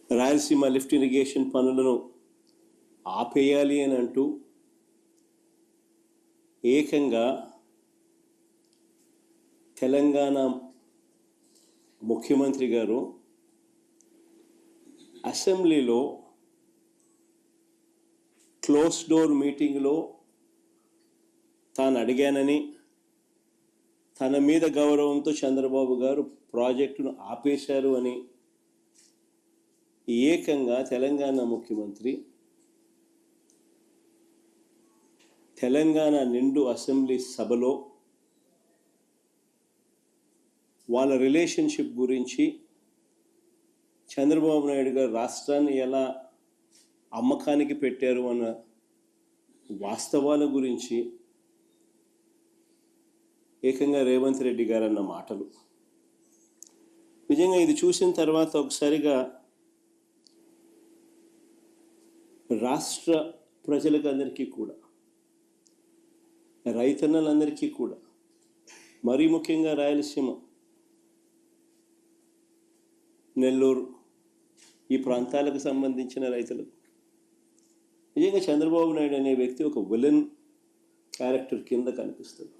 Rayalaseema lift irrigation పనులను ఆపేయాలి అని అంటూ ఏకంగా తెలంగాణ ముఖ్యమంత్రి గారు అసెంబ్లీలో క్లోజ్ డోర్ మీటింగ్లో తాను అడిగానని, తన మీద గౌరవంతో చంద్రబాబు గారు ప్రాజెక్టును ఆపేశారు అని ఏకంగా తెలంగాణ ముఖ్యమంత్రి తెలంగాణ నిండు అసెంబ్లీ సభలో వాళ్ళ రిలేషన్షిప్ గురించి, చంద్రబాబు నాయుడు గారు రాష్ట్రాన్ని ఎలా అమ్మకానికి పెట్టారు అన్న వాస్తవాల గురించి ఏకంగా రేవంత్ రెడ్డి గారు అన్న మాటలు నిజంగా ఇది చూసిన తర్వాత ఒకసారిగా రాష్ట్ర ప్రజలకు అందరికీ కూడా, రైతన్నలందరికీ కూడా, మరీ ముఖ్యంగా రాయలసీమ, నెల్లూరు ఈ ప్రాంతాలకు సంబంధించిన రైతులకు నిజంగా చంద్రబాబు నాయుడు అనే వ్యక్తి ఒక విలన్ క్యారెక్టర్ కింద కనిపిస్తుంది.